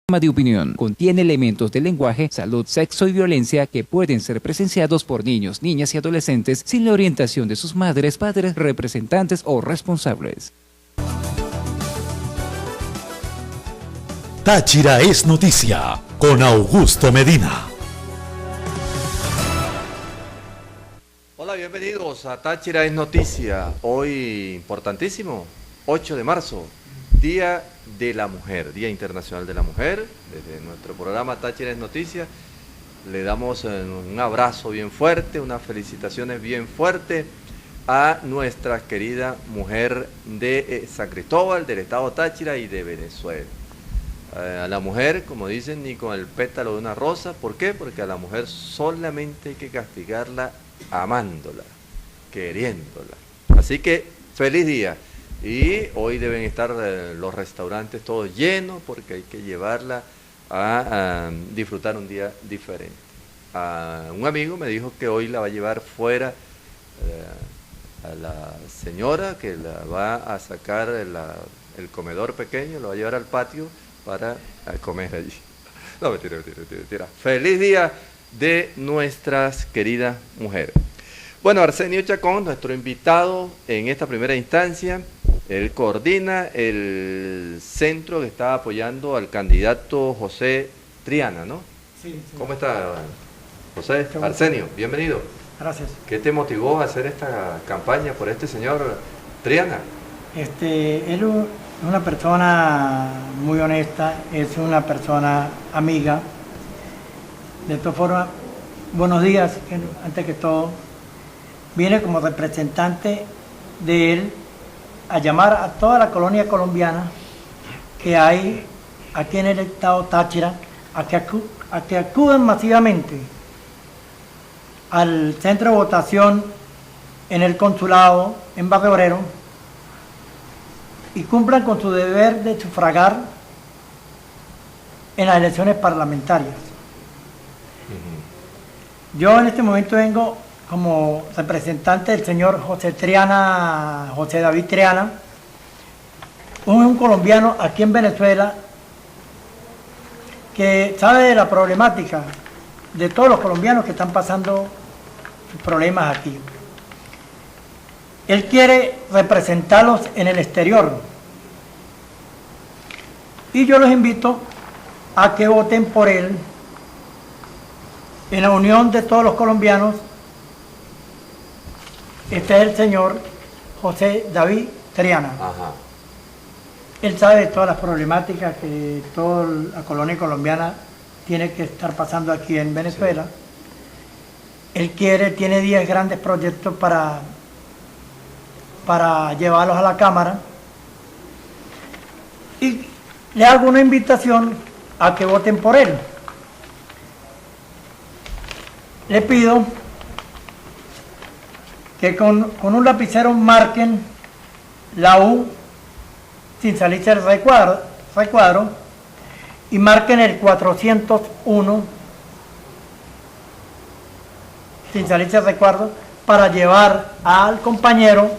De opinión. Contiene elementos de lenguaje, salud, sexo y violencia que pueden ser presenciados por niños, niñas y adolescentes sin la orientación de sus madres, padres, representantes o responsables. Táchira es noticia con Augusto Medina. Hola, bienvenidos a Táchira es noticia. Hoy importantísimo, 8 de marzo. Día de la Mujer, Día Internacional de la Mujer. Desde nuestro programa Táchira es Noticia le damos un abrazo bien fuerte, unas felicitaciones bien fuertes a nuestra querida mujer de San Cristóbal, del estado Táchira y de Venezuela. A la mujer, como dicen, ni con el pétalo de una rosa. ¿Por qué? Porque a la mujer solamente hay que castigarla amándola, queriéndola. Así que feliz día. Y hoy deben estar los restaurantes todos llenos porque hay que llevarla a disfrutar un día diferente. Un amigo me dijo que hoy la va a llevar fuera a la señora, que la va a sacar el comedor pequeño, lo va a llevar al patio para comer allí. No, mentira. Feliz día de nuestras queridas mujeres. Bueno, Arsenio Chacón, nuestro invitado en esta primera instancia. Él coordina el centro que está apoyando al candidato José Triana, ¿no? Sí. ¿Cómo está, José? Arsenio, bienvenido. Gracias. ¿Qué te motivó a hacer esta campaña por este señor Triana? Él es una persona muy honesta, es una persona amiga. De todas formas, buenos días, antes que todo. Viene como representante de él a llamar a toda la colonia colombiana que hay aquí en el estado Táchira a que acudan masivamente al centro de votación en el consulado en Barrio Obrero y cumplan con su deber de sufragar en las elecciones parlamentarias. Yo en este momento vengo como representante del señor José David Triana, un colombiano aquí en Venezuela que sabe de la problemática de todos los colombianos que están pasando problemas aquí. Él quiere representarlos en el exterior y yo los invito a que voten por él en la unión de todos los colombianos. Este es el señor José David Triana. Ajá. Él sabe de todas las problemáticas que toda la colonia colombiana tiene que estar pasando aquí en Venezuela. Sí. Él tiene 10 grandes proyectos para llevarlos a la Cámara. Y le hago una invitación a que voten por él. Le pido que con un lapicero marquen la U sin salirse del recuadro y marquen el 401 sin salirse del recuadro para llevar al compañero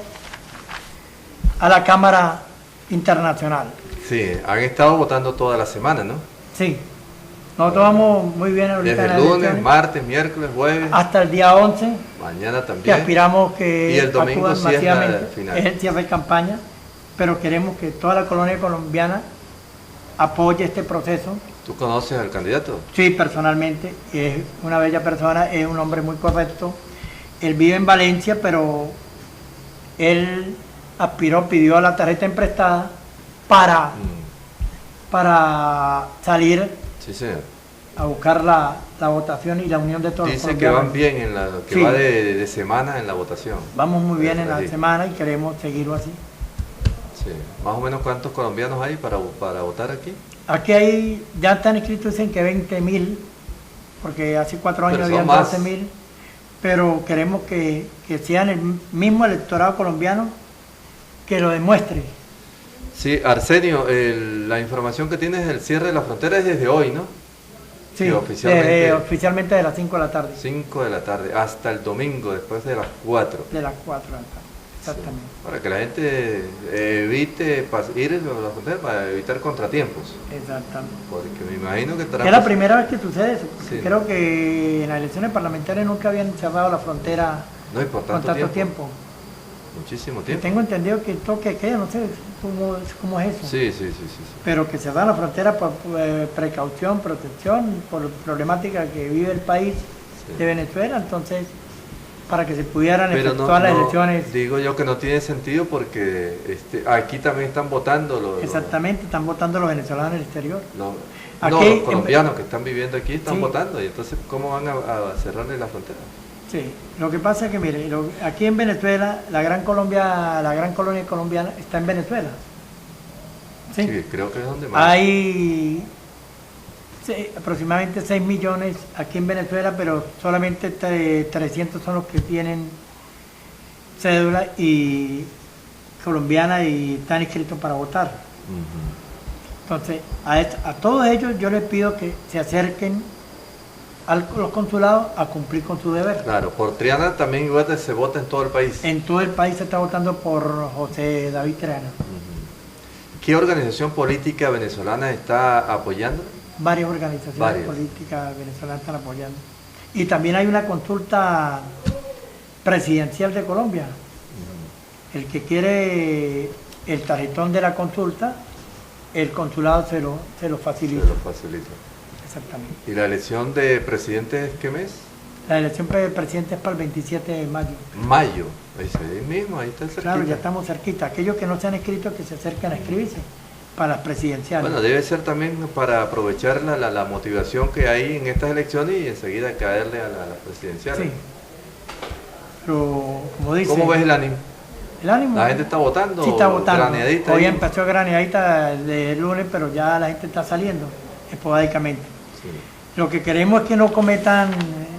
a la Cámara Internacional. Sí, han estado votando toda la semana, ¿no? Sí, nosotros vamos muy bien ahorita. Desde el lunes, martes, miércoles, jueves. Hasta el día 11. Mañana también. Que aspiramos que y el domingo sí es la final. Es el cierre de campaña, pero queremos que toda la colonia colombiana apoye este proceso. ¿Tú conoces al candidato? Sí, personalmente. Es una bella persona, es un hombre muy correcto. Él vive en Valencia, pero él pidió la tarjeta emprestada para salir. Sí, señor. A buscar la votación y la unión de todos los colombianos. Dice que van bien, sí. Va de semana en la votación. Vamos muy bien en la semana y queremos seguirlo así. Sí. ¿Más o menos cuántos colombianos hay para votar aquí? Aquí ya están inscritos, dicen que 20.000, porque hace 4 años habían 12.000, pero queremos que sean el mismo electorado colombiano que lo demuestre. Sí, Arsenio, la información que tienes del cierre de la frontera es desde hoy, ¿no? Sí, oficialmente de las 5 de la tarde. 5 de la tarde, hasta el domingo, después de las 4. De las 4 de la tarde. Exactamente. Sí. Para que la gente evite ir a la frontera, para evitar contratiempos. Exactamente. Porque me imagino que estará... Es la primera vez que sucede eso. Sí. Creo que en las elecciones parlamentarias nunca habían cerrado la frontera No, y por con tanto tanto tiempo. Muchísimo Y tiempo. tengo entendido que el toque queda, no sé cómo es eso. Sí. Pero que se da la frontera por precaución, protección, por problemática que vive el país de Venezuela, entonces para que se pudieran Pero efectuar las elecciones. Digo yo que no tiene sentido porque aquí también están votando Exactamente, están votando los venezolanos en el exterior. los Aquí, colombianos que están viviendo aquí están Sí. votando, y entonces ¿cómo van a cerrarle la frontera? Sí, lo que pasa es que mire, aquí en Venezuela, la gran colonia colombiana está en Venezuela. Sí. Sí, creo que es donde más. Hay aproximadamente 6 millones aquí en Venezuela, pero solamente 300 son los que tienen cédula y colombiana y están inscritos para votar. Ujú. Entonces, a todos ellos yo les pido que se acerquen a los consulados a cumplir con su deber. Claro, por Triana también igual se vota en todo el país. En todo el país se está votando por José David Triana. Ujú. ¿Qué organización política venezolana está apoyando? Varias organizaciones Varias. políticas venezolanas están apoyando. Y también hay una consulta presidencial de Colombia. El que quiere el tarjetón de la consulta, el consulado se lo facilita. Se lo facilita. Exactamente. ¿Y la elección de presidente es qué mes? La elección de presidente es para el 27 de mayo. Mayo. Ahí mismo, ahí está cerquita. Claro, ya estamos cerquita. Aquellos que no se han inscrito, que se acerquen a inscribirse para las presidenciales. Bueno, debe ser también para aprovechar la motivación que hay en estas elecciones y enseguida caerle a las presidenciales. Sí. Pero, como dice... ¿Cómo ves el ánimo? El ánimo. ¿La gente está votando? Sí, está votando. Graneadita Hoy ahí. empezó graneadita el lunes, pero ya la gente está saliendo esporádicamente. Sí. Lo que queremos es que no cometan,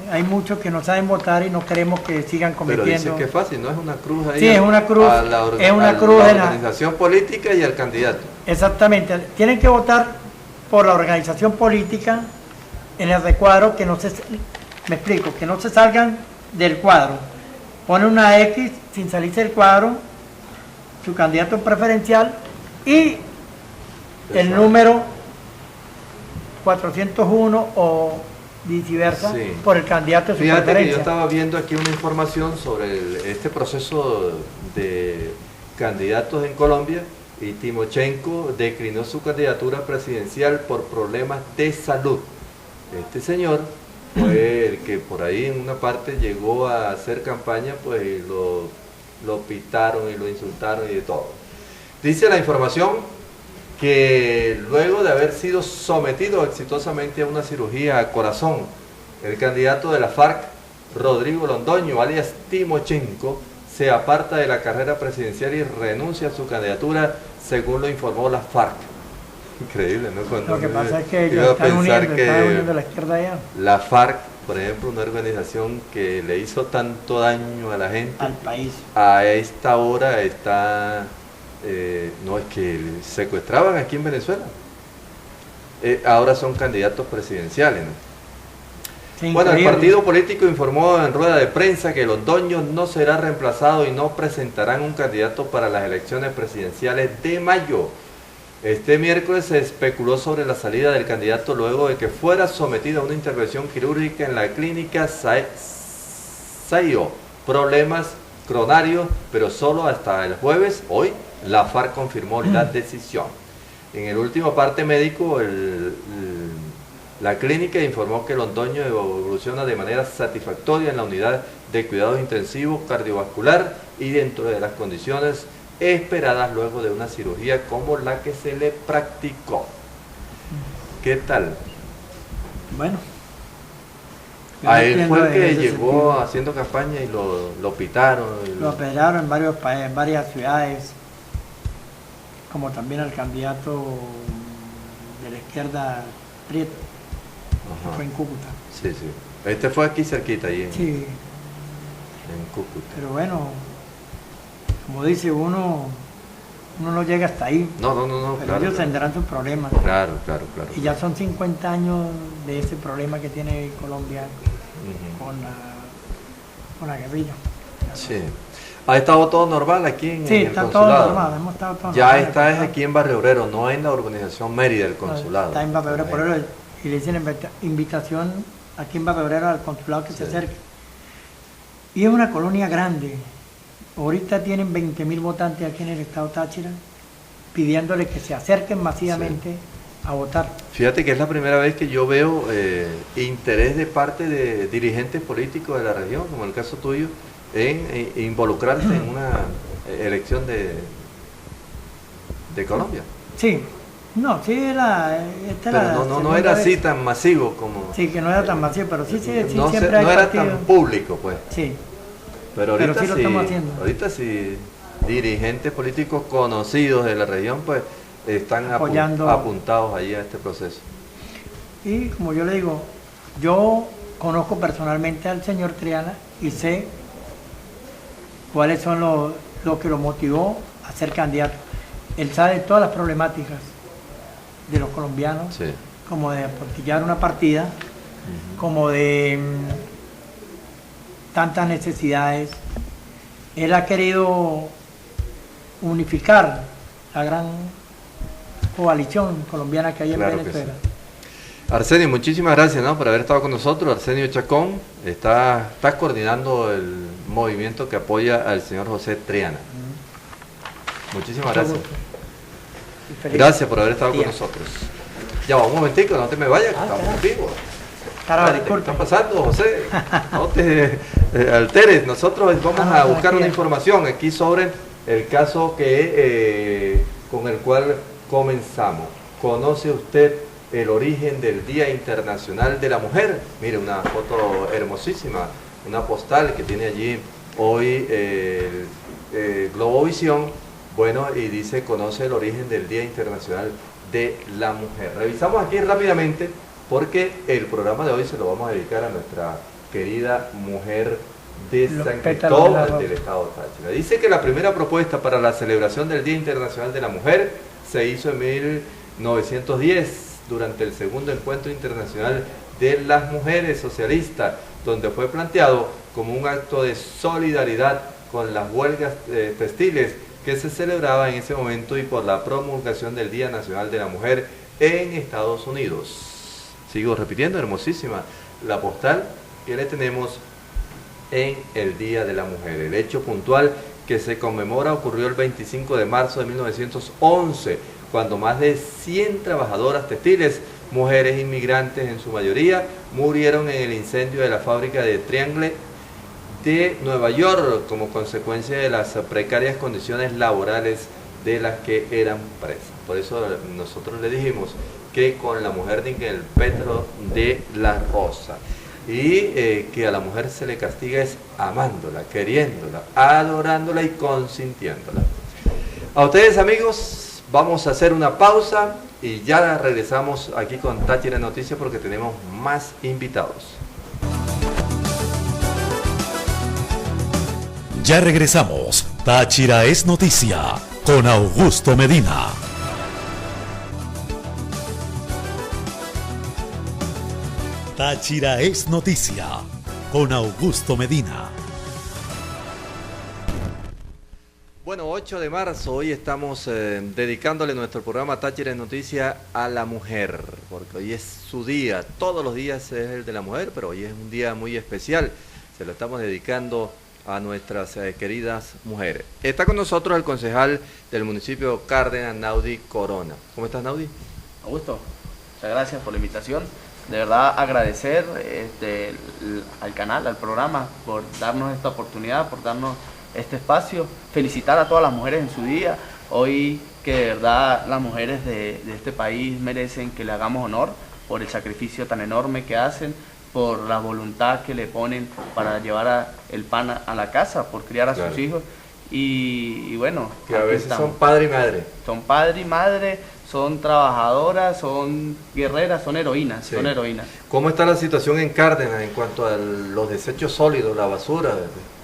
hay muchos que no saben votar y no queremos que sigan Pero cometiendo. dicen que es fácil, ¿no? Es una cruz ahí. Sí, es una cruz, A la, es una a cruz la en la- organización política y al candidato. Exactamente, tienen que votar por la organización política en el recuadro, que no se, me explico, que no se salgan del cuadro. Ponen una X sin salirse del cuadro, su candidato preferencial y el Exacto. número 401 o viceversa Sí. por el candidato de su Fíjate que yo preferencia. estaba viendo aquí una información sobre este proceso de candidatos en Colombia, y Timochenko declinó su candidatura presidencial por problemas de salud. Este señor fue el que por ahí en una parte llegó a hacer campaña, pues y lo pitaron y lo insultaron y de todo. Dice la información que luego de haber sido sometido exitosamente a una cirugía a corazón, el candidato de la FARC, Rodrigo Londoño, alias Timochenko, se aparta de la carrera presidencial y renuncia a su candidatura, según lo informó la FARC. Increíble, ¿no? Cuando Lo que uno pasa es que iba ellos a están pensar uniendo la izquierda allá la FARC, por ejemplo, una organización que le hizo tanto daño a la gente, al país. a esta hora está, no es que secuestraban aquí en Venezuela, ahora son candidatos presidenciales, ¿no? Sí, Bueno, el increíble. partido político informó en rueda de prensa que Londoño no será reemplazado y no presentarán un candidato para las elecciones presidenciales de mayo. Este miércoles se especuló sobre la salida del candidato luego de que fuera sometido a una intervención quirúrgica en la clínica Sayo. Problemas coronarios, pero solo hasta el jueves. Hoy la FARC confirmó la decisión. En el último parte médico, la clínica informó que Londoño evoluciona de manera satisfactoria en la unidad de cuidados intensivos cardiovascular y dentro de las condiciones esperadas luego de una cirugía como la que se le practicó. ¿Qué tal? Bueno. yo A no él entiendo fue el que en ese llegó sentido. haciendo campaña y lo pitaron. Lo apedrearon en en varias ciudades, como también al candidato de la izquierda Prieto, que Ajá. fue en Cúcuta. Sí, sí. Este fue aquí cerquita, ahí en, Sí, en Cúcuta. pero bueno, como dice uno no llega hasta ahí, No, pero claro. ellos Claro, tendrán sus problemas. claro. Y ya son 50 años de ese problema que tiene Colombia Ujú. con la guerrilla. Sí. ¿Ha estado todo normal aquí en Sí, el está todo consulado? normal, hemos estado todo Ya normal. está es aquí en Barrio Obrero, no en la urbanización Mérida, el No, consulado. está en Barrio Obrero, por eso, y le dicen invitación aquí en Barrio Obrero al consulado que se acerque. Y es una colonia grande. Ahorita tienen 20.000 votantes aquí en el estado Táchira, pidiéndole que se acerquen masivamente a votar. Fíjate que es la primera vez que yo veo interés de parte de dirigentes políticos de la región, como el caso tuyo, en involucrarse en una elección de Colombia. Sí, no, sí era... Pero no era así tan masivo como... Sí, que no era tan masivo, pero sí, no siempre hay no era partidos. tan público, pues. Sí, Pero ahorita sí lo estamos haciendo. ahorita sí, dirigentes políticos conocidos de la región, pues, están Apoyando. apuntados allí a este proceso. y como yo le digo, yo conozco personalmente al señor Triana y sé cuáles son lo que lo motivó a ser candidato. Él sabe todas las problemáticas de los colombianos, Sí. como de aportillar una partida, como de tantas necesidades. Él ha querido unificar la gran coalición colombiana que hay en Claro que Venezuela. Arsenio, muchísimas gracias, ¿no?, por haber estado con nosotros. Arsenio Chacón está coordinando el movimiento que apoya al señor José Triana. Muchísimas Mucho gracias. gusto. Y feliz Gracias por haber estado día. con nosotros. Ya va, un momentico, no te me vayas, que estamos en vivo. Caramba, ¿Qué disculpe. está pasando, José? No te alteres. Nosotros vamos a buscar una información aquí sobre el caso con el cual comenzamos. ¿Conoce usted el origen del Día Internacional de la Mujer? Mire, una foto hermosísima, una postal que tiene allí hoy Globovisión. Bueno, y dice, conoce el origen del Día Internacional de la Mujer. Revisamos aquí rápidamente porque el programa de hoy se lo vamos a dedicar a nuestra querida mujer de Los San pétalos de la Cristóbal rosa. del estado de Táchira. Dice que la primera propuesta para la celebración del Día Internacional de la Mujer se hizo en 1910 durante el segundo encuentro internacional de las mujeres socialistas, donde fue planteado como un acto de solidaridad con las huelgas textiles que se celebraba en ese momento y por la promulgación del Día Nacional de la Mujer en Estados Unidos. Sigo repitiendo, hermosísima la postal que le tenemos en el Día de la Mujer. El hecho puntual que se conmemora ocurrió el 25 de marzo de 1911, cuando más de 100 trabajadoras textiles, mujeres inmigrantes en su mayoría, murieron en el incendio de la fábrica de Triangle de Nueva York como consecuencia de las precarias condiciones laborales de las que eran presas. Por eso nosotros le dijimos que con la mujer de el pétalo de la rosa, y que a la mujer se le castiga es amándola, queriéndola, adorándola y consintiéndola. A ustedes, amigos, vamos a hacer una pausa y ya regresamos aquí con Táchira Noticias porque tenemos más invitados. Ya regresamos. Táchira es noticia con Augusto Medina. Táchira es noticia con Augusto Medina. Bueno, 8 de marzo, hoy estamos dedicándole nuestro programa Táchira es Noticia a la mujer, porque hoy es su día. Todos los días es el de la mujer, pero hoy es un día muy especial. Se lo estamos dedicando a nuestras queridas mujeres. Está con nosotros el concejal del municipio Cárdenas, Naudi Corona. ¿Cómo estás, Naudi? Augusto, muchas gracias por la invitación. De verdad agradecer al canal, al programa, por darnos esta oportunidad, por darnos este espacio. Felicitar a todas las mujeres en su día. Hoy que de verdad las mujeres de este país merecen que le hagamos honor por el sacrificio tan enorme que hacen, por la voluntad que le ponen para llevar el pan a la casa, por criar a Claro. sus hijos. Y bueno, Que a aquí veces estamos. son padre y madre. Son padre y madre, son trabajadoras, son guerreras, son heroínas, Sí. son heroínas. ¿Cómo está la situación en Cárdenas en cuanto a los desechos sólidos, la basura?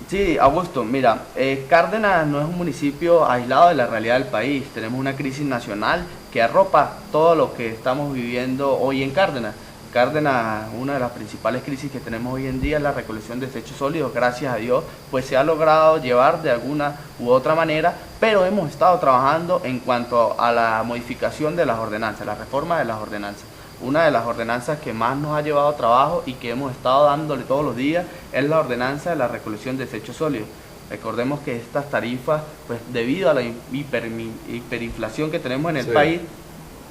Sí, Augusto, mira, Cárdenas no es un municipio aislado de la realidad del país. Tenemos una crisis nacional que arropa todo lo que estamos viviendo hoy en Cárdenas. Cárdenas, una de las principales crisis que tenemos hoy en día es la recolección de desechos sólidos. Gracias a Dios, pues se ha logrado llevar de alguna u otra manera, pero hemos estado trabajando en cuanto a la modificación de las ordenanzas, la reforma de las ordenanzas. Una de las ordenanzas que más nos ha llevado trabajo y que hemos estado dándole todos los días es la ordenanza de la recolección de desechos sólidos. Recordemos que estas tarifas, pues debido a la hiperinflación que tenemos en el país,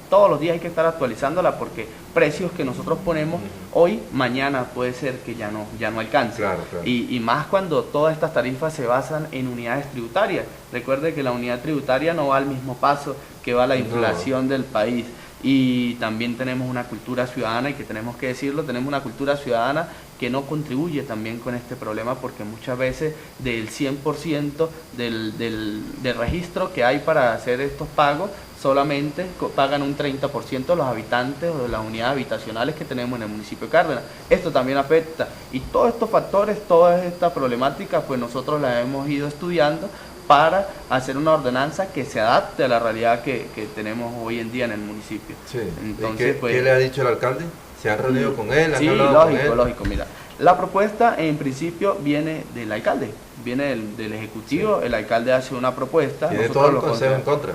todos los días hay que estar actualizándola porque precios que nosotros ponemos hoy, mañana puede ser que ya no alcance. Claro. Y más cuando todas estas tarifas se basan en unidades tributarias. Recuerde que la unidad tributaria no va al mismo paso que va la inflación del país. Y también tenemos una cultura ciudadana, y que tenemos que decirlo, tenemos una cultura ciudadana que no contribuye también con este problema, porque muchas veces del 100% del registro que hay para hacer estos pagos, solamente pagan un 30% los habitantes o de las unidades habitacionales que tenemos en el municipio de Cárdenas. Esto también afecta, y todos estos factores, toda esta problemática, pues nosotros la hemos ido estudiando para hacer una ordenanza que se adapte a la realidad que tenemos hoy en día en el municipio. Sí. Entonces, ¿Qué le ha dicho el alcalde? ¿Se han reunido con él? ¿Han sí, hablado con él? lógico, mira. La propuesta en principio viene del alcalde, viene del ejecutivo. Sí. El alcalde hace una propuesta. ¿Tiene todo el consejo en contra?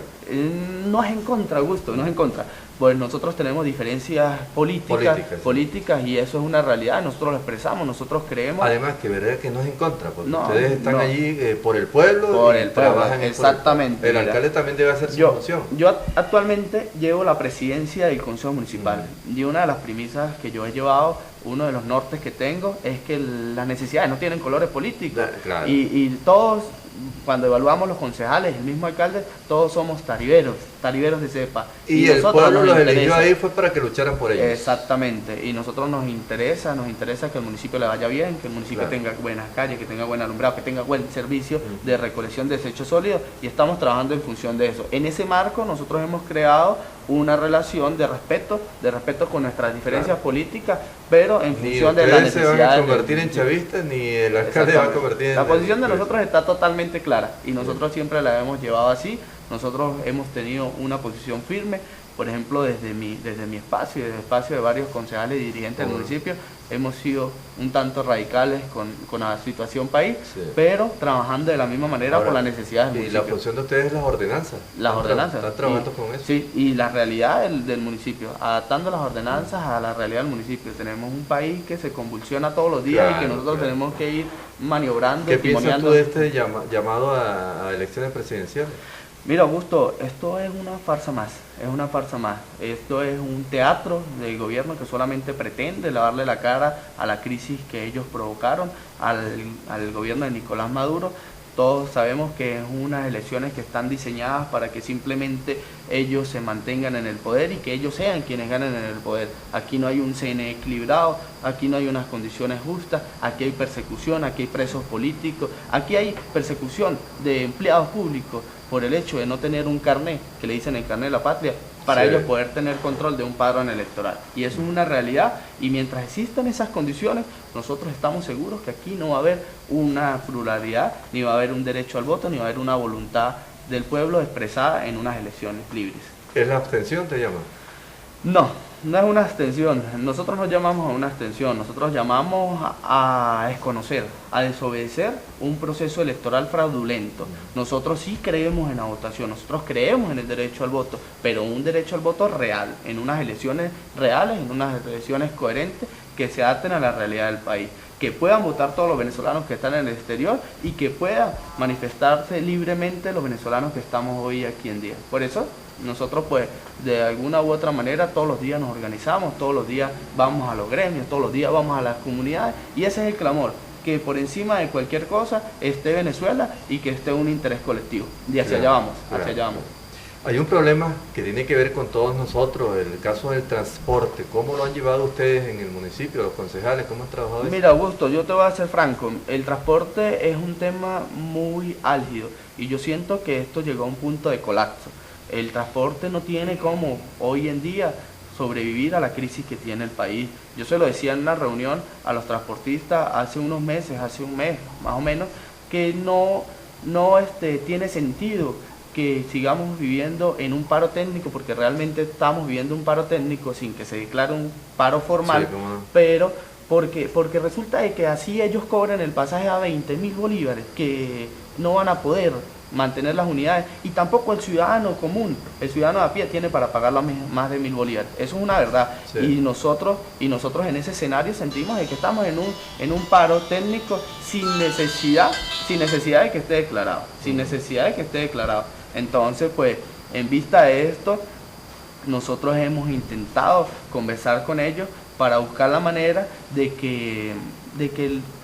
No es en contra, Augusto, no es en contra. Pues nosotros tenemos diferencias políticas, y eso es una realidad, nosotros lo expresamos, nosotros creemos. Además, que verdad que no es en contra, porque ustedes están allí por el pueblo. Por el pueblo, exactamente. El alcalde también debe hacer su función. Yo actualmente llevo la presidencia del Consejo Municipal, y una de las premisas que yo he llevado, uno de los nortes que tengo, es que las necesidades no tienen colores políticos. Claro. Y todos, cuando evaluamos los concejales, el mismo alcalde, todos somos tariberos de cepa. Y el pueblo los eligió ahí fue para que lucharan por ellos. Exactamente, y nosotros nos interesa que el municipio le vaya bien, que el municipio tenga buenas calles, que tenga buen alumbrado, que tenga buen servicio de recolección de desechos sólidos, y estamos trabajando en función de eso. En ese marco nosotros hemos creado una relación de respeto con nuestras diferencias políticas, pero en función de las necesidades. Ni se van a convertir en chavistas, ni el alcalde va a convertir en... La posición de nosotros está totalmente clara, y nosotros siempre la hemos llevado así. Nosotros hemos tenido una posición firme, por ejemplo, desde mi espacio y desde el espacio de varios concejales y dirigentes del municipio, hemos sido un tanto radicales con la situación país, pero trabajando de la misma manera. Ahora, por las necesidades del municipio. Y la función de ustedes es las ordenanzas. Las ordenanzas. ¿Están trabajando con eso? Sí, y la realidad del municipio, adaptando las ordenanzas a la realidad del municipio. Tenemos un país que se convulsiona todos los días, y que nosotros tenemos que ir maniobrando. ¿Qué piensas tú de este llamado a elecciones presidenciales? Mira, Augusto, esto es una farsa más, Esto es un teatro del gobierno que solamente pretende lavarle la cara a la crisis que ellos provocaron al gobierno de Nicolás Maduro. Todos sabemos que es unas elecciones que están diseñadas para que simplemente ellos se mantengan en el poder y que ellos sean quienes ganen en el poder. Aquí no hay un CNE equilibrado, aquí no hay unas condiciones justas, aquí hay persecución, aquí hay presos políticos, aquí hay persecución de empleados públicos por el hecho de no tener un carné, que le dicen el carné de la patria, para ellos poder tener control de un padrón electoral. Y eso es una realidad, y mientras existan esas condiciones, nosotros estamos seguros que aquí no va a haber una pluralidad, ni va a haber un derecho al voto, ni va a haber una voluntad del pueblo expresada en unas elecciones libres. ¿Es la abstención, te llama? No es una abstención. Nosotros no llamamos a una abstención, nosotros llamamos a desconocer, a desobedecer un proceso electoral fraudulento. Nosotros sí creemos en la votación, nosotros creemos en el derecho al voto, pero un derecho al voto real, en unas elecciones reales, en unas elecciones coherentes que se adapten a la realidad del país, que puedan votar todos los venezolanos que están en el exterior y que puedan manifestarse libremente los venezolanos que estamos hoy aquí en día. Por eso nosotros, pues, de alguna u otra manera, todos los días nos organizamos, todos los días vamos a los gremios, todos los días vamos a las comunidades, y ese es el clamor, que por encima de cualquier cosa esté Venezuela y que esté un interés colectivo. Y hacia allá vamos, hacia allá vamos. Hay un problema que tiene que ver con todos nosotros, el caso del transporte. ¿Cómo lo han llevado ustedes en el municipio, los concejales? ¿Cómo han trabajado eso? Mira, Augusto, yo te voy a ser franco. El transporte es un tema muy álgido, y yo siento que esto llegó a un punto de colapso. El transporte no tiene cómo hoy en día sobrevivir a la crisis que tiene el país. Yo se lo decía en una reunión a los transportistas hace unos meses, hace un mes más o menos, que no tiene sentido que sigamos viviendo en un paro técnico, porque realmente estamos viviendo un paro técnico sin que se declare un paro formal, Sí, cómo no. pero porque resulta de que así ellos cobran el pasaje a 20.000 bolívares, que no van a poder mantener las unidades, y tampoco el ciudadano común, el ciudadano de a pie tiene para pagar más de 1.000 bolívares. Eso es una verdad. Sí. Y nosotros en ese escenario sentimos de que estamos en un paro técnico sin necesidad de que esté declarado, sin necesidad de que esté declarado. Entonces, pues, en vista de esto, nosotros hemos intentado conversar con ellos para buscar la manera de que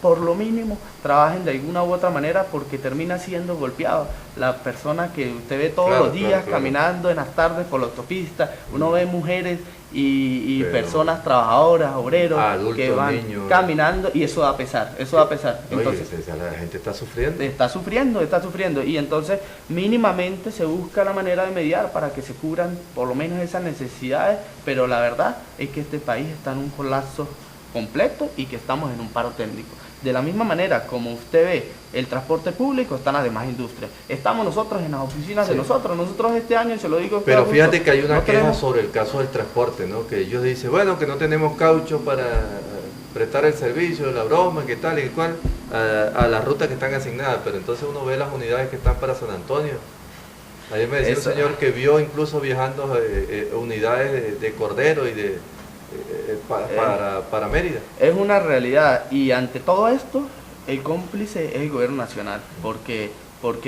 por lo mínimo trabajen de alguna u otra manera, porque termina siendo golpeado la persona que usted ve todos los días caminando en las tardes por la autopista. Uno ve mujeres y personas trabajadoras, obreros, adultos, que van niños, caminando, y eso da pesar, Entonces, oye, la gente está sufriendo. está sufriendo, y entonces mínimamente se busca la manera de mediar para que se cubran por lo menos esas necesidades, pero la verdad es que este país está en un colapso completo y que estamos en un paro técnico. De la misma manera como usted ve el transporte público, están las demás industrias. Estamos nosotros en las oficinas de nosotros este año, se lo digo. Pero fíjate que hay una no queja tenemos... sobre el caso del transporte, ¿no? Que ellos dicen, bueno, que no tenemos caucho para prestar el servicio, la broma, que tal y cual, a las rutas que están asignadas, pero entonces uno ve las unidades que están para San Antonio. Ayer me decía un señor que vio incluso viajando unidades de Cordero y de para Mérida. Es una realidad, y ante todo esto el cómplice es el gobierno nacional, porque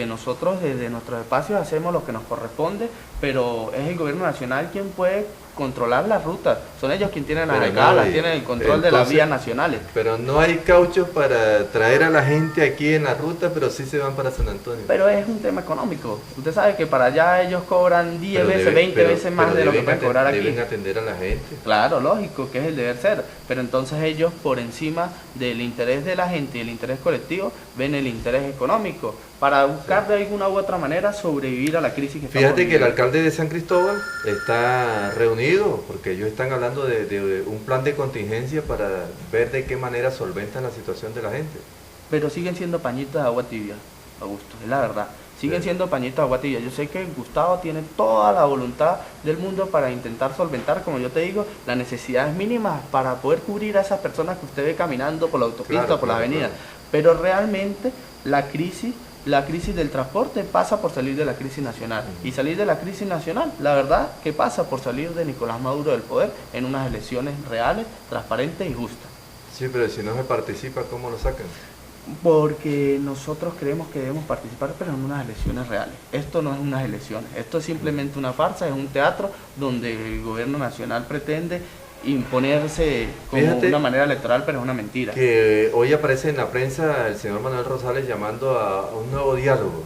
nosotros desde nuestros espacios hacemos lo que nos corresponde, pero es el gobierno nacional quien puede controlar las rutas, son ellos quienes tienen las escalas, tienen el control de las vías nacionales. Pero no hay cauchos para traer a la gente aquí en la ruta, pero sí se van para San Antonio. Pero es un tema económico, usted sabe que para allá ellos cobran 10 veces, 20 veces más de lo que pueden cobrar aquí. Deben atender a la gente. Claro, lógico, que es el deber ser, pero entonces ellos por encima del interés de la gente y el interés colectivo ven el interés económico para buscar de alguna u otra manera sobrevivir a la crisis que estamos Fíjate que el viviendo. alcalde de San Cristóbal está reunido, porque ellos están hablando de un plan de contingencia para ver de qué manera solventan la situación de la gente. Pero siguen siendo pañitos de agua tibia, Augusto, es la verdad. Siguen siendo pañitos de agua tibia. Yo sé que Gustavo tiene toda la voluntad del mundo para intentar solventar, como yo te digo, las necesidades mínimas para poder cubrir a esas personas que usted ve caminando por la autopista o por la avenida. Pero realmente la crisis del transporte pasa por salir de la crisis nacional. Y salir de la crisis nacional, la verdad, que pasa por salir de Nicolás Maduro del poder en unas elecciones reales, transparentes y justas. Sí, pero si no se participa, ¿cómo lo sacan? Porque nosotros creemos que debemos participar, pero en unas elecciones reales. Esto no es unas elecciones, esto es simplemente una farsa, es un teatro donde el gobierno nacional pretende imponerse como una manera electoral, pero es una mentira. Que hoy aparece en la prensa el señor Manuel Rosales llamando a un nuevo diálogo.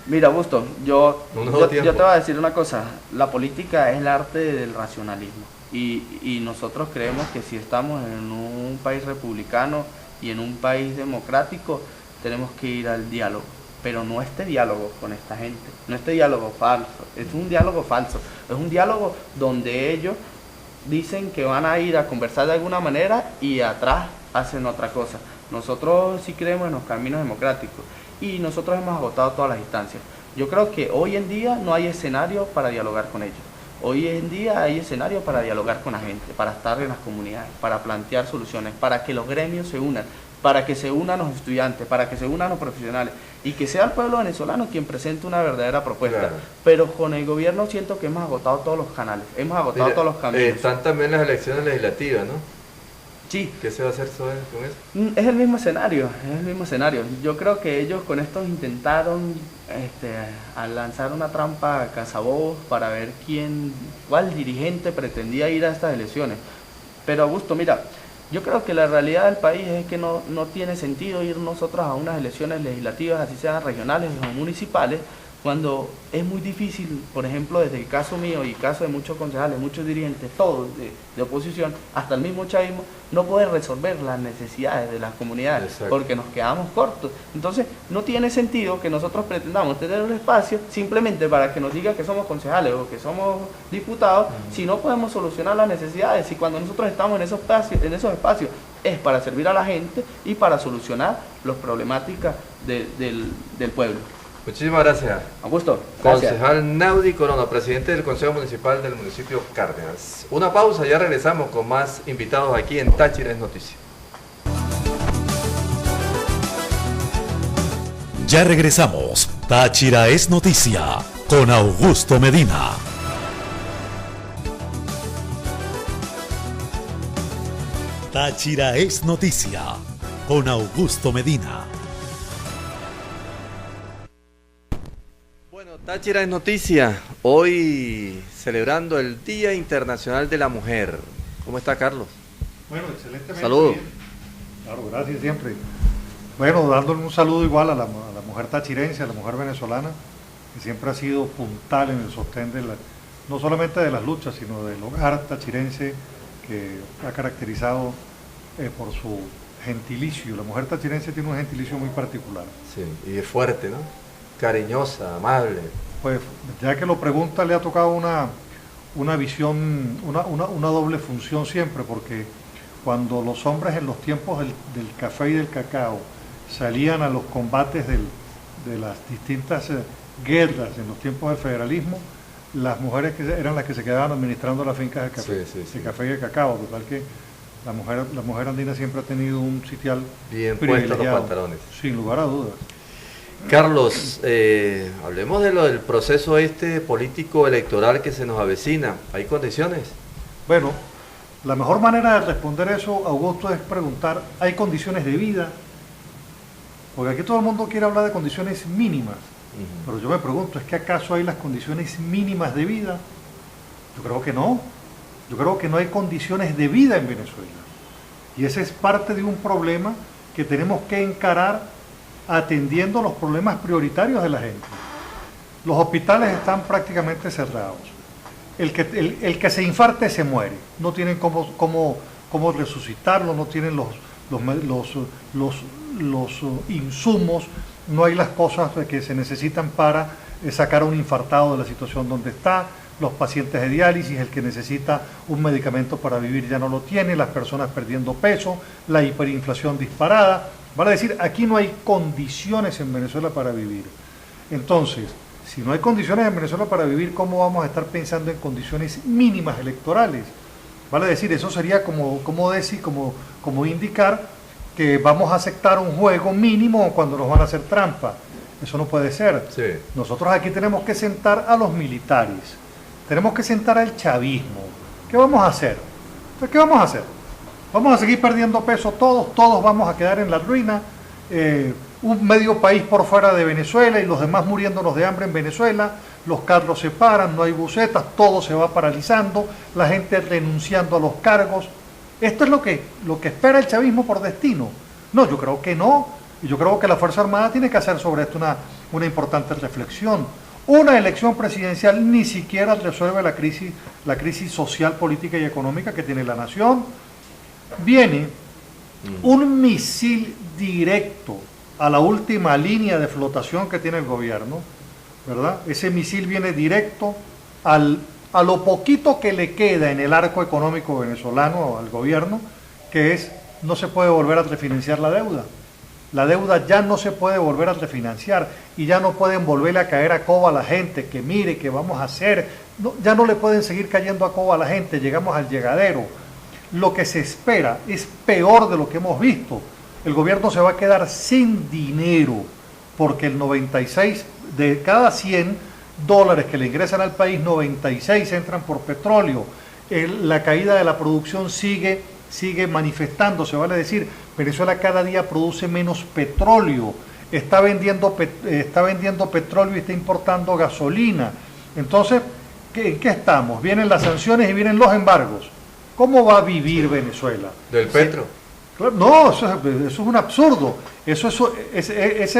Mira, Augusto, yo te voy a decir una cosa, la política es el arte del racionalismo, y nosotros creemos que si estamos en un país republicano y en un país democrático, tenemos que ir al diálogo, pero no este diálogo con esta gente, no este diálogo falso, es un diálogo falso, es un diálogo donde ellos dicen que van a ir a conversar de alguna manera y atrás hacen otra cosa. Nosotros sí creemos en los caminos democráticos y nosotros hemos agotado todas las instancias. Yo creo que hoy en día no hay escenario para dialogar con ellos. Hoy en día hay escenario para dialogar con la gente, para estar en las comunidades, para plantear soluciones, para que los gremios se unan, para que se unan los estudiantes, para que se unan los profesionales y que sea el pueblo venezolano quien presente una verdadera propuesta. Claro. Pero con el gobierno siento que hemos agotado todos los canales, hemos agotado todos los caminos. Están también las elecciones legislativas, ¿no? Sí. ¿Qué se va a hacer con eso? Es el mismo escenario, Yo creo que ellos con esto intentaron a lanzar una trampa a cazabobos para ver cuál dirigente pretendía ir a estas elecciones. Pero Augusto, mira, yo creo que la realidad del país es que no tiene sentido ir nosotros a unas elecciones legislativas, así sean regionales o municipales, cuando es muy difícil, por ejemplo, desde el caso mío y el caso de muchos concejales, muchos dirigentes, todos de oposición, hasta el mismo chavismo, no pueden resolver las necesidades de las comunidades. Exacto. Porque nos quedamos cortos. Entonces, no tiene sentido que nosotros pretendamos tener un espacio simplemente para que nos diga que somos concejales o que somos diputados, si no podemos solucionar las necesidades. Y cuando nosotros estamos en esos espacios es para servir a la gente y para solucionar las problemáticas del pueblo. Muchísimas gracias. Augusto, gracias. Concejal Naudi Corona, presidente del Consejo Municipal del municipio Cárdenas. Una pausa, ya regresamos con más invitados aquí en Táchira es Noticia. Ya regresamos. Táchira es Noticia con Augusto Medina. Táchira es Noticia con Augusto Medina. Bueno, Táchira es Noticia, hoy celebrando el Día Internacional de la Mujer. ¿Cómo está, Carlos? Bueno, excelentemente. Saludos. Bien. Claro, gracias siempre. Bueno, dándole un saludo igual a la mujer tachirense, a la mujer venezolana, que siempre ha sido puntal en el sostén de no solamente de las luchas, sino del hogar tachirense, que ha caracterizado por su gentilicio. La mujer tachirense tiene un gentilicio muy particular. Sí, y es fuerte, ¿no? Cariñosa, amable. Pues ya que lo pregunta, le ha tocado una visión, una doble función siempre, porque cuando los hombres en los tiempos del café y del cacao salían a los combates de las distintas guerras en los tiempos del federalismo, las mujeres eran las que se quedaban administrando las fincas de café, Sí. de café y de cacao, total que la mujer andina siempre ha tenido un sitial Bien puestos los pantalones. sin lugar a dudas. Carlos, hablemos de lo del proceso político electoral que se nos avecina. ¿Hay condiciones? Bueno, la mejor manera de responder eso, Augusto, es preguntar, ¿hay condiciones de vida? Porque aquí todo el mundo quiere hablar de condiciones mínimas, pero yo me pregunto, ¿es que acaso hay las condiciones mínimas de vida? Yo creo que no. Yo creo que no hay condiciones de vida en Venezuela. Y ese es parte de un problema que tenemos que encarar atendiendo los problemas prioritarios de la gente. Los hospitales están prácticamente cerrados. El que se infarte se muere. No tienen cómo resucitarlo, no tienen los insumos, no hay las cosas que se necesitan para sacar a un infartado de la situación donde está. Los pacientes de diálisis, el que necesita un medicamento para vivir ya no lo tiene, las personas perdiendo peso, la hiperinflación disparada. Vale decir, aquí no hay condiciones en Venezuela para vivir. Entonces, si no hay condiciones en Venezuela para vivir, ¿cómo vamos a estar pensando en condiciones mínimas electorales? Vale decir, eso sería como indicar que vamos a aceptar un juego mínimo cuando nos van a hacer trampa. Eso no puede ser. Sí. Nosotros aquí tenemos que sentar a los militares, tenemos que sentar al chavismo. ¿Qué vamos a hacer? ¿Qué vamos a hacer? Vamos a seguir perdiendo peso todos vamos a quedar en la ruina, un medio país por fuera de Venezuela y los demás muriéndonos de hambre en Venezuela, los carros se paran, no hay busetas, todo se va paralizando, la gente renunciando a los cargos. ¿Esto es lo que espera el chavismo por destino? No, yo creo que no, y yo creo que la Fuerza Armada tiene que hacer sobre esto una importante reflexión. Una elección presidencial ni siquiera resuelve la crisis social, política y económica que tiene la nación. Viene un misil directo a la última línea de flotación que tiene el gobierno, ¿verdad? Ese misil viene directo a lo poquito que le queda en el arco económico venezolano al gobierno, que es, no se puede volver a refinanciar la deuda. La deuda ya no se puede volver a refinanciar y ya no pueden volverle a caer a coba a la gente, que mire, que vamos a hacer. No, ya no le pueden seguir cayendo a coba a la gente, llegamos al llegadero. Lo que se espera es peor de lo que hemos visto. El gobierno se va a quedar sin dinero porque el 96 de cada 100 dólares que le ingresan al país, 96 entran por petróleo. La caída de la producción sigue manifestándose, vale decir, Venezuela cada día produce menos petróleo, está vendiendo petróleo y está importando gasolina. Entonces, ¿en qué estamos? Vienen las sanciones y vienen los embargos. ¿Cómo va a vivir Venezuela? ¿Del petro? No, eso es un absurdo. Esa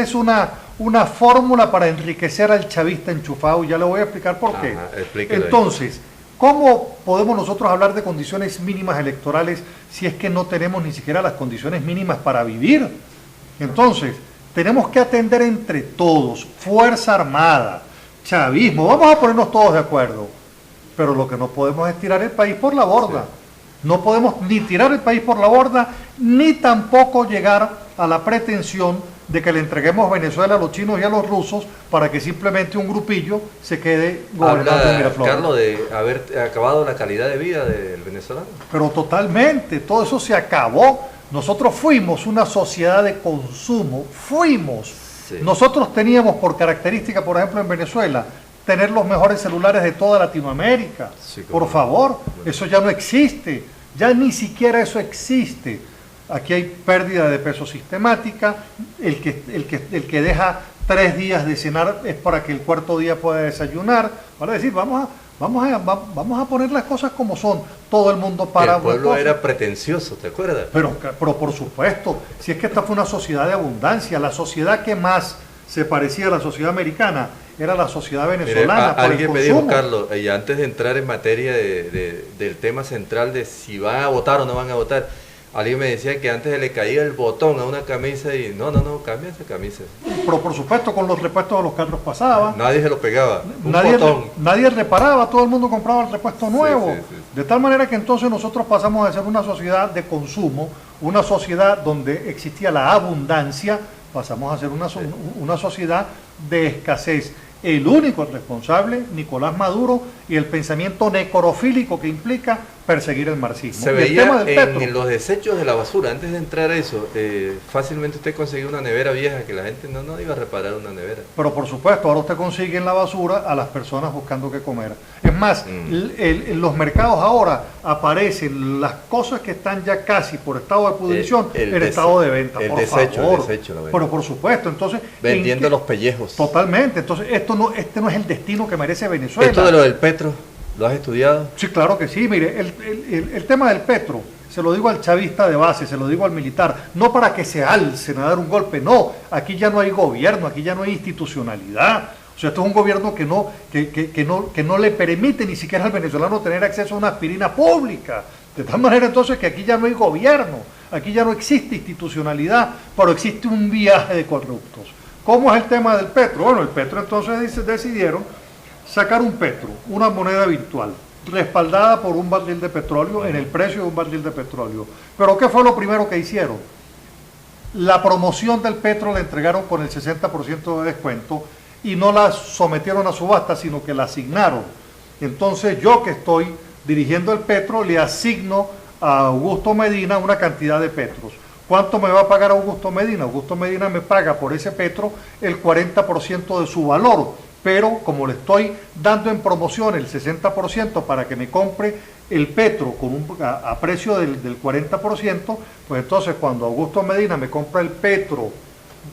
es una fórmula para enriquecer al chavista enchufado, y ya le voy a explicar por qué. Entonces, ¿cómo podemos nosotros hablar de condiciones mínimas electorales si es que no tenemos ni siquiera las condiciones mínimas para vivir? Entonces, tenemos que atender entre todos, Fuerza Armada, chavismo, vamos a ponernos todos de acuerdo, pero lo que no podemos es tirar el país por la borda. Sí. No podemos ni tirar el país por la borda, ni tampoco llegar a la pretensión de que le entreguemos Venezuela a los chinos y a los rusos para que simplemente un grupillo se quede gobernando en Miraflores. Carlos, de haber acabado la calidad de vida del venezolano. Pero totalmente, todo eso se acabó. Nosotros fuimos una sociedad de consumo, Sí. Nosotros teníamos por característica, por ejemplo, en Venezuela, tener los mejores celulares de toda Latinoamérica. Sí, por favor, eso ya no existe, ya ni siquiera eso existe. Aquí hay pérdida de peso sistemática, el que deja 3 días de cenar es para que el cuarto día pueda desayunar. Vale decir, vamos a poner las cosas como son. Todo el mundo para. El pueblo era pretencioso, ¿te acuerdas? Pero por supuesto, si es que esta fue una sociedad de abundancia, la sociedad que más se parecía a la sociedad americana era la sociedad venezolana. Mire, alguien me dijo, Carlos, y antes de entrar en materia del tema central de si van a votar o no van a votar, alguien me decía que antes le caía el botón a una camisa y no, cambia esa camisa. Pero por supuesto, con los repuestos de los carros pasaba. Nadie se lo pegaba. Nadie reparaba, todo el mundo compraba el repuesto nuevo. Sí. De tal manera que entonces nosotros pasamos a ser una sociedad de consumo, una sociedad donde existía la abundancia, pasamos a ser una sociedad de escasez. El único responsable, Nicolás Maduro, y el pensamiento necrofílico que implica perseguir el marxismo. Se y veía el tema del petro, en los desechos de la basura, antes de entrar a eso, fácilmente usted conseguía una nevera vieja, que la gente no iba a reparar una nevera. Pero por supuesto, ahora usted consigue en la basura a las personas buscando qué comer. Es más, en los mercados ahora aparecen las cosas que están ya casi por estado de pudrición en estado de venta. El por desecho, favor. el desecho. Pero por supuesto, entonces... Vendiendo los pellejos. Totalmente, entonces este no es el destino que merece Venezuela. Esto de lo del petro, ¿lo has estudiado? Sí, claro que sí. Mire, el tema del petro, se lo digo al chavista de base, se lo digo al militar, no para que se alcen a dar un golpe, no. Aquí ya no hay gobierno, aquí ya no hay institucionalidad. O sea, esto es un gobierno que no le permite ni siquiera al venezolano tener acceso a una aspirina pública. De tal manera entonces que aquí ya no hay gobierno, aquí ya no existe institucionalidad, pero existe un viaje de corruptos. ¿Cómo es el tema del petro? Bueno, el petro entonces decidieron sacar un petro, una moneda virtual, respaldada por un barril de petróleo, en el precio de un barril de petróleo. Pero ¿qué fue lo primero que hicieron? La promoción del petro la entregaron con el 60% de descuento y no la sometieron a subasta, sino que la asignaron. Entonces yo, que estoy dirigiendo el petro, le asigno a Augusto Medina una cantidad de petros. ¿Cuánto me va a pagar Augusto Medina? Augusto Medina me paga por ese petro el 40% de su valor, pero como le estoy dando en promoción el 60% para que me compre el petro a precio del 40%, pues entonces cuando Augusto Medina me compra el petro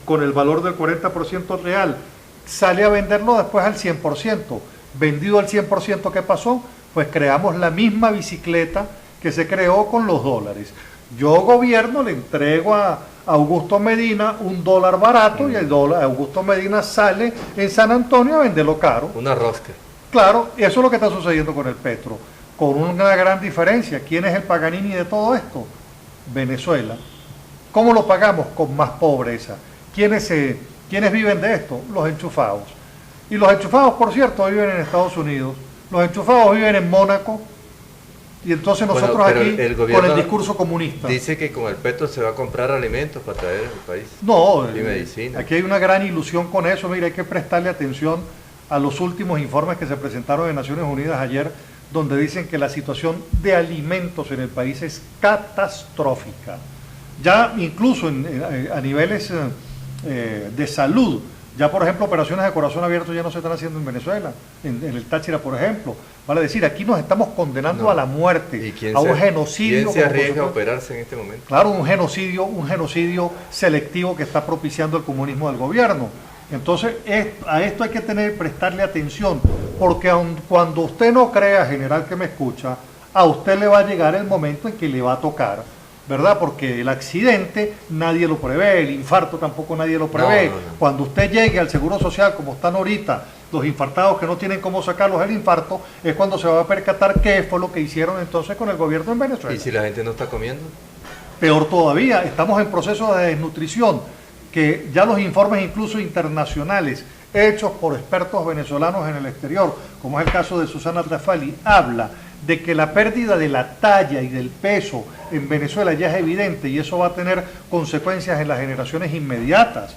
con el valor del 40% real, sale a venderlo después al 100%. Vendido al 100%, ¿qué pasó? Pues creamos la misma bicicleta que se creó con los dólares. Yo, gobierno, le entrego a Augusto Medina $1 barato y Augusto Medina sale en San Antonio a venderlo caro. Una rosca. Claro, eso es lo que está sucediendo con el petro, con una gran diferencia. ¿Quién es el Paganini de todo esto? Venezuela. ¿Cómo lo pagamos? Con más pobreza. ¿Quiénes viven de esto? Los enchufados. Y los enchufados, por cierto, viven en Estados Unidos. Los enchufados viven en Mónaco. Y entonces nosotros aquí, con el discurso comunista. Dice que con el petro se va a comprar alimentos para traer al país. No, y medicina. Aquí hay una gran ilusión con eso. Mira, hay que prestarle atención a los últimos informes que se presentaron en Naciones Unidas ayer, donde dicen que la situación de alimentos en el país es catastrófica. Ya incluso a niveles de salud, ya por ejemplo operaciones de corazón abierto ya no se están haciendo en Venezuela, en el Táchira por ejemplo. Vale decir, aquí nos estamos condenando a la muerte, a un genocidio. ¿Quién se arriesga a operarse en este momento? Claro, un genocidio selectivo que está propiciando el comunismo del gobierno. Entonces, a esto hay que prestarle atención, porque cuando usted no crea, general que me escucha, a usted le va a llegar el momento en que le va a tocar, ¿verdad? Porque el accidente nadie lo prevé, el infarto tampoco nadie lo prevé. No. Cuando usted llegue al Seguro Social, como están ahorita los infartados que no tienen cómo sacarlos el infarto, es cuando se va a percatar qué fue lo que hicieron entonces con el gobierno en Venezuela. ¿Y si la gente no está comiendo? Peor todavía, estamos en proceso de desnutrición, que ya los informes incluso internacionales hechos por expertos venezolanos en el exterior, como es el caso de Susana Rafali, habla de que la pérdida de la talla y del peso en Venezuela ya es evidente y eso va a tener consecuencias en las generaciones inmediatas.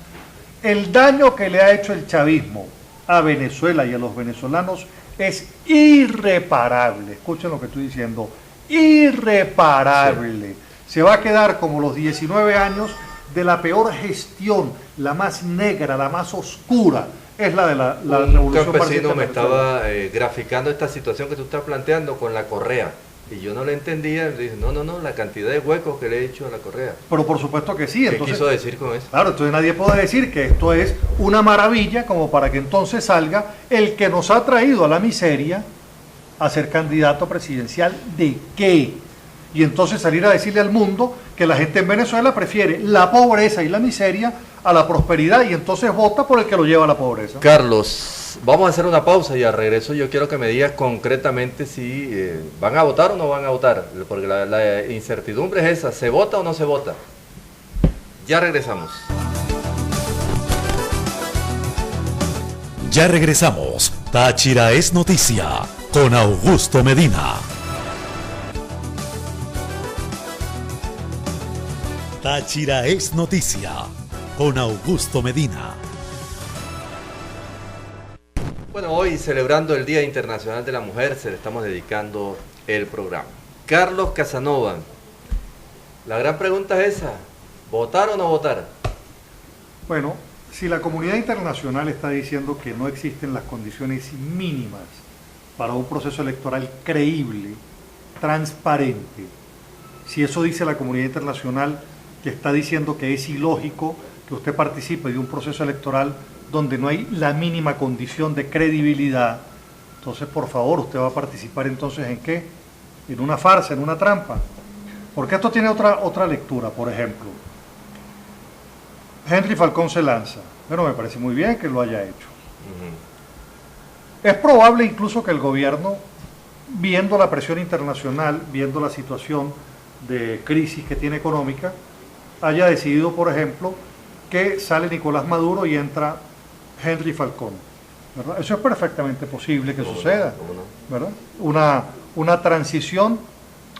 El daño que le ha hecho el chavismo a Venezuela y a los venezolanos es irreparable. Escuchen lo que estoy diciendo, irreparable. Sí. Se va a quedar como los 19 años de la peor gestión, la más negra, la más oscura, es la de la revolución. Un campesino me estaba graficando esta situación que tú estás planteando con la correa. Y yo no le entendía, le dije, no, la cantidad de huecos que le he hecho a la correa. Pero por supuesto que sí. ¿Qué quiso decir con eso? Claro, entonces nadie puede decir que esto es una maravilla como para que entonces salga el que nos ha traído a la miseria a ser candidato presidencial. ¿De qué? Y entonces salir a decirle al mundo que la gente en Venezuela prefiere la pobreza y la miseria a la prosperidad y entonces vota por el que lo lleva a la pobreza. Carlos, vamos a hacer una pausa y al regreso yo quiero que me digas concretamente si van a votar o no van a votar, porque la incertidumbre es esa, ¿se vota o no se vota? Ya regresamos. Ya regresamos. Táchira es noticia con Augusto Medina. Táchira es noticia con Augusto Medina. Bueno, hoy celebrando el Día Internacional de la Mujer, se le estamos dedicando el programa. Carlos Casanova, la gran pregunta es esa, ¿votar o no votar? Bueno, si la comunidad internacional está diciendo que no existen las condiciones mínimas para un proceso electoral creíble, transparente, si eso dice la comunidad internacional, que está diciendo que es ilógico que usted participe de un proceso electoral donde no hay la mínima condición de credibilidad, entonces por favor, usted va a participar entonces ¿en qué? En una farsa, en una trampa. Porque esto tiene otra lectura, por ejemplo. Henry Falcón se lanza. Bueno, me parece muy bien que lo haya hecho. Es probable incluso que el gobierno, viendo la presión internacional, viendo la situación de crisis que tiene económica, haya decidido, por ejemplo, que sale Nicolás Maduro y entra Henry Falcón, ¿verdad? Eso es perfectamente posible que suceda, ¿verdad? Una transición,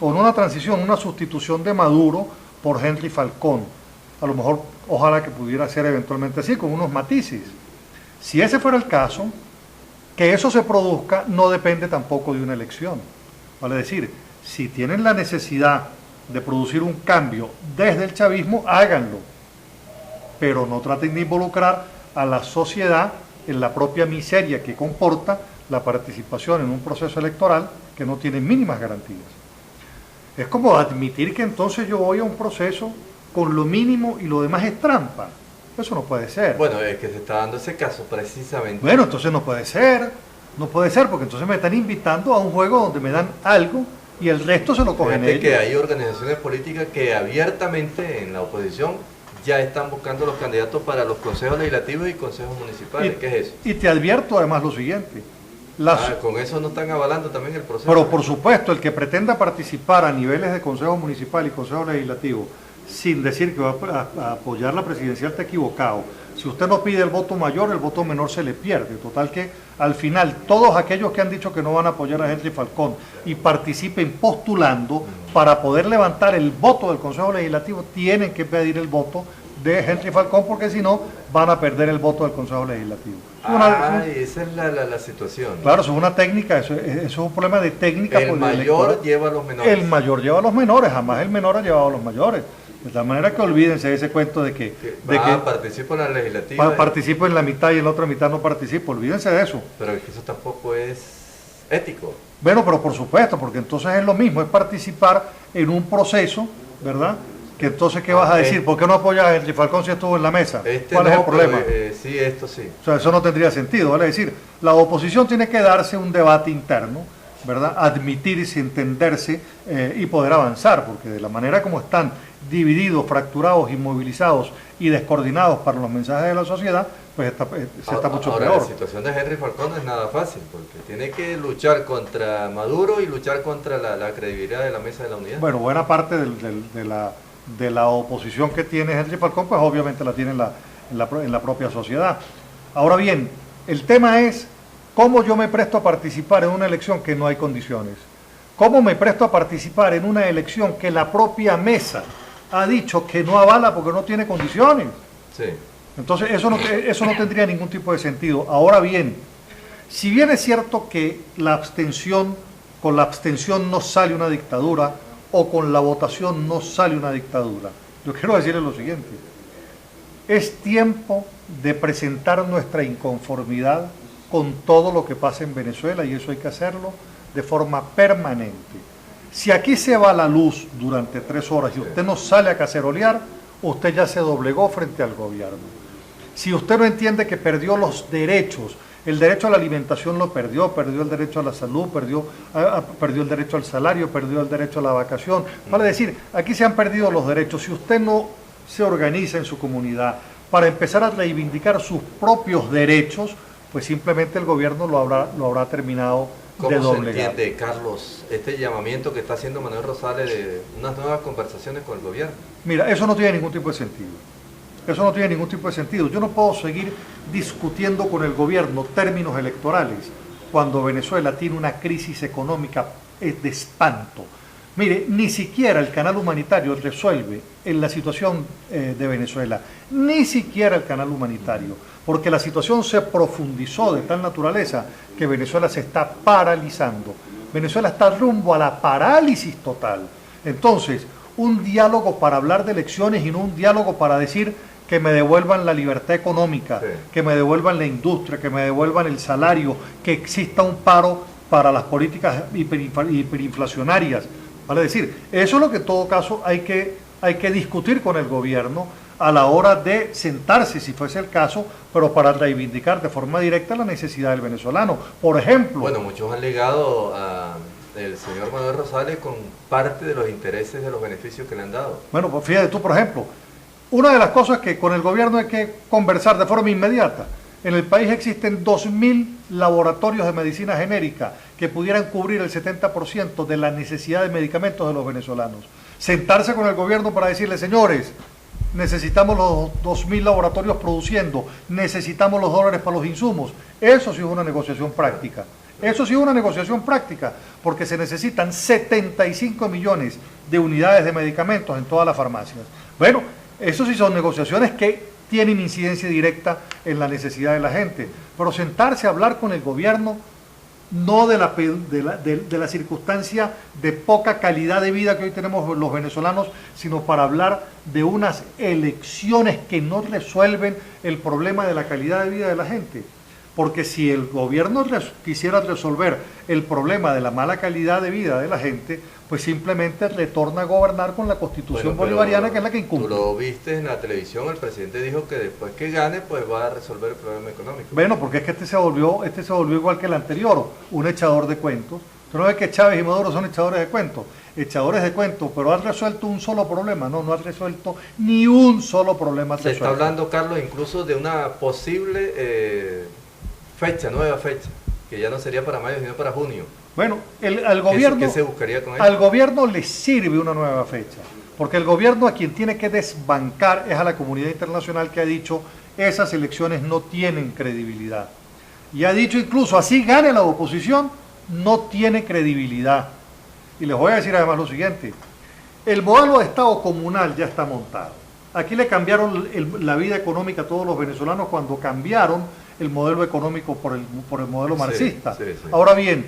o no una transición, una sustitución de Maduro por Henry Falcón. A lo mejor, ojalá que pudiera ser eventualmente así, con unos matices. Si ese fuera el caso, que eso se produzca no depende tampoco de una elección. Vale decir, si tienen la necesidad de producir un cambio desde el chavismo, háganlo, pero no traten de involucrar a la sociedad en la propia miseria que comporta la participación en un proceso electoral que no tiene mínimas garantías. Es como admitir que entonces yo voy a un proceso con lo mínimo y lo demás es trampa. Eso no puede ser. Bueno, es que se está dando ese caso precisamente. Bueno, entonces no puede ser, porque entonces me están invitando a un juego donde me dan algo y el resto se lo cogen ellos. Que hay organizaciones políticas que abiertamente en la oposición ya están buscando los candidatos para los consejos legislativos y consejos municipales. ¿Qué es eso? Y te advierto además lo siguiente. Con eso no están avalando también el proceso. Pero por supuesto, el que pretenda participar a niveles de consejo municipal y consejo legislativo sin decir que va a apoyar la presidencial está equivocado. Si usted no pide el voto mayor, el voto menor se le pierde. Total que al final todos aquellos que han dicho que no van a apoyar a Henry Falcón y participen postulando para poder levantar el voto del Consejo Legislativo tienen que pedir el voto de Henry Falcón porque si no van a perder el voto del Consejo Legislativo. Esa es la situación. Claro, eso es una técnica, eso es un problema de técnica. El mayor lleva a los menores. El mayor lleva a los menores, jamás el menor ha llevado a los mayores. De tal manera que olvídense de ese cuento de que participo en la legislativa. Participo en la mitad y en la otra mitad no participo, olvídense de eso. Pero es que eso tampoco es ético. Bueno, pero por supuesto, porque entonces es lo mismo, es participar en un proceso, ¿verdad? Que entonces, ¿qué vas a decir? ¿Por qué no apoyas a Henry Falcón si estuvo en la mesa? ¿Cuál es el problema? Sí, esto sí. O sea, eso no tendría sentido, ¿vale? Es decir, la oposición tiene que darse un debate interno, ¿verdad? Admitirse, entenderse y poder avanzar, porque de la manera como están divididos, fracturados, inmovilizados y descoordinados para los mensajes de la sociedad, pues se está mucho peor. La situación de Henry Falcón no es nada fácil, porque tiene que luchar contra Maduro y luchar contra la credibilidad de la Mesa de la Unidad. Bueno, buena parte de la oposición que tiene Henry Falcón, pues obviamente la tiene en la propia sociedad. Ahora bien, el tema es cómo yo me presto a participar en una elección que no hay condiciones. ¿Cómo me presto a participar en una elección que la propia mesa ha dicho que no avala porque no tiene condiciones? Sí. Entonces eso no tendría ningún tipo de sentido. Ahora bien, si bien es cierto que con la abstención no sale una dictadura, o con la votación no sale una dictadura, yo quiero decirles lo siguiente: es tiempo de presentar nuestra inconformidad con todo lo que pasa en Venezuela, y eso hay que hacerlo de forma permanente. Si aquí se va la luz durante 3 horas y usted no sale a cacerolear, usted ya se doblegó frente al gobierno. Si usted no entiende que perdió los derechos, el derecho a la alimentación lo perdió el derecho a la salud, perdió el derecho al salario, perdió el derecho a la vacación. Vale decir, aquí se han perdido los derechos. Si usted no se organiza en su comunidad para empezar a reivindicar sus propios derechos, pues simplemente el gobierno lo habrá terminado de doblegar. ¿Cómo se entiende, Carlos, este llamamiento que está haciendo Manuel Rosales de unas nuevas conversaciones con el gobierno? Mira, eso no tiene ningún tipo de sentido. Eso no tiene ningún tipo de sentido. Yo no puedo seguir discutiendo con el gobierno términos electorales cuando Venezuela tiene una crisis económica de espanto. Mire, ni siquiera el canal humanitario resuelve en la situación de Venezuela, ni siquiera el canal humanitario, porque la situación se profundizó de tal naturaleza que Venezuela se está paralizando. Venezuela está rumbo a la parálisis total. Entonces, un diálogo para hablar de elecciones y no un diálogo para decir que me devuelvan la libertad económica, sí, que me devuelvan la industria, que me devuelvan el salario, que exista un paro para las políticas hiperinflacionarias. Vale decir, eso es lo que en todo caso hay que discutir con el gobierno a la hora de sentarse, si fuese el caso, pero para reivindicar de forma directa la necesidad del venezolano. Por ejemplo... Bueno, muchos han legado al señor Manuel Rosales con parte de los intereses de los beneficios que le han dado. Bueno, pues fíjate tú, por ejemplo, una de las cosas que con el gobierno hay que conversar de forma inmediata. En el país existen 2.000 laboratorios de medicina genérica que pudieran cubrir el 70% de la necesidad de medicamentos de los venezolanos. Sentarse con el gobierno para decirle, señores, necesitamos los 2.000 laboratorios produciendo, necesitamos los dólares para los insumos. Eso sí es una negociación práctica. Eso sí es una negociación práctica, porque se necesitan 75 millones de unidades de medicamentos en todas las farmacias. Bueno, eso sí son negociaciones que tienen incidencia directa en la necesidad de la gente, pero sentarse a hablar con el gobierno no de la circunstancia de poca calidad de vida que hoy tenemos los venezolanos, sino para hablar de unas elecciones que no resuelven el problema de la calidad de vida de la gente. Porque si el gobierno quisiera resolver el problema de la mala calidad de vida de la gente, pues simplemente retorna a gobernar con la Constitución bolivariana, que es la que incumple. Tú lo viste en la televisión, el presidente dijo que después que gane, pues va a resolver el problema económico. Bueno, porque es que este se volvió igual que el anterior, un echador de cuentos. Tú no ves que Chávez y Maduro son echadores de cuentos, pero ¿ha resuelto un solo problema? No ha resuelto ni un solo problema. Se está hablando, Carlos, incluso de una posible nueva fecha, que ya no sería para mayo, sino para junio. Bueno, al gobierno, ¿Qué se buscaría con eso? Al gobierno le sirve una nueva fecha, porque el gobierno a quien tiene que desbancar es a la comunidad internacional, que ha dicho esas elecciones no tienen credibilidad. Y ha dicho incluso, así gane la oposición, no tiene credibilidad. Y les voy a decir además lo siguiente: el modelo de Estado comunal ya está montado. Aquí le cambiaron la vida económica a todos los venezolanos cuando cambiaron el modelo económico por el modelo marxista. Sí. Ahora bien,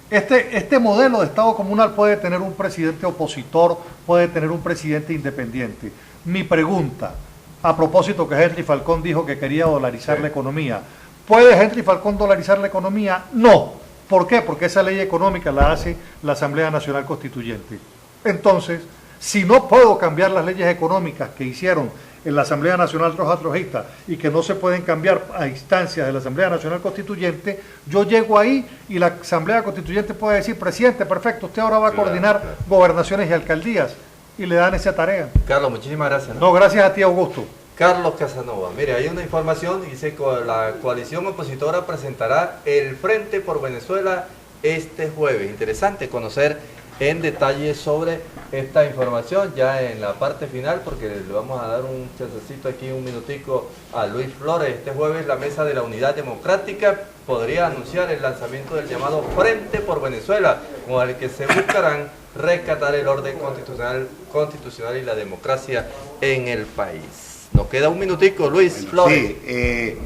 este modelo de Estado comunal puede tener un presidente opositor, puede tener un presidente independiente. Mi pregunta, a propósito que Henry Falcón dijo que quería dolarizar la economía, ¿puede Henry Falcón dolarizar la economía? No. ¿Por qué? Porque esa ley económica la hace la Asamblea Nacional Constituyente. Entonces, si no puedo cambiar las leyes económicas que hicieron en la Asamblea Nacional Roja-Trojista y que no se pueden cambiar a instancias de la Asamblea Nacional Constituyente, yo llego ahí y la Asamblea Constituyente puede decir, presidente, perfecto, usted ahora va a coordinar gobernaciones y alcaldías, y le dan esa tarea. Carlos, muchísimas gracias. No, gracias a ti, Augusto. Carlos Casanova, mire, hay una información, dice que la coalición opositora presentará el Frente por Venezuela este jueves. Interesante conocer en detalle sobre esta información ya en la parte final, porque le vamos a dar un chancecito aquí, un minutico a Luis Flores. Este jueves la Mesa de la Unidad Democrática podría anunciar el lanzamiento del llamado Frente por Venezuela, con el que se buscarán rescatar el orden constitucional y la democracia en el país. Nos queda un minutico, Luis Bueno, Flores. sí,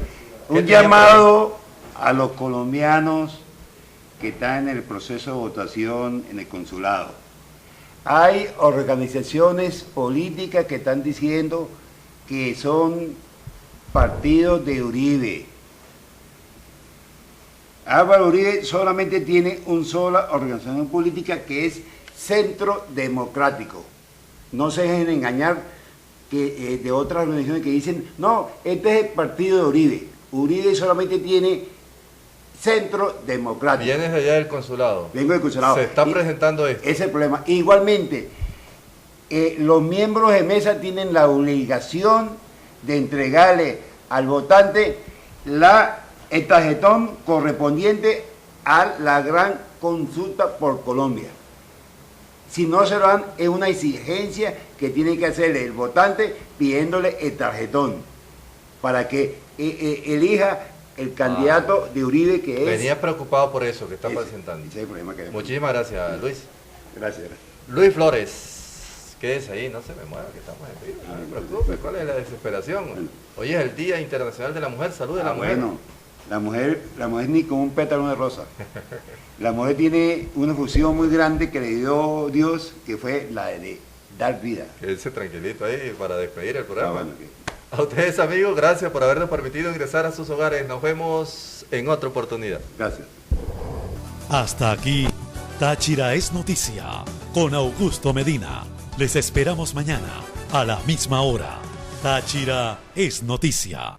un tiene llamado a los colombianos que están en el proceso de votación en el consulado. Hay organizaciones políticas que están diciendo que son partidos de Uribe. Álvaro Uribe solamente tiene una sola organización política, que es Centro Democrático. No se dejen engañar de otras organizaciones que dicen, no, este es el partido de Uribe. Uribe solamente tiene Centro Democrático. Vienes de allá del consulado. Vengo del consulado. Se está Y presentando esto. ese es el problema. Igualmente, los miembros de mesa tienen la obligación de entregarle al votante el tarjetón correspondiente a la gran consulta por Colombia. Si no se lo dan, es una exigencia que tiene que hacerle el votante pidiéndole el tarjetón para que elija el candidato de Uribe, que es... Venía preocupado por eso que está ese, presentando. ese es el problema que hay. Muchísimas gracias, Luis. Gracias. Luis Flores, quédese ahí, no se me mueva, que estamos en vivo. No me preocupe, ¿cuál es la desesperación? Hoy es el Día Internacional de la Mujer, salud de la mujer. Bueno, la mujer ni con un pétalo de rosa. La mujer tiene una fusión muy grande que le dio Dios, que fue la de dar vida. Quédese tranquilito ahí para despedir el programa. Bueno, A ustedes, amigos, gracias por habernos permitido ingresar a sus hogares. Nos vemos en otra oportunidad. gracias. Hasta aquí, Táchira es noticia con Augusto Medina. Les esperamos mañana a la misma hora. Táchira es noticia.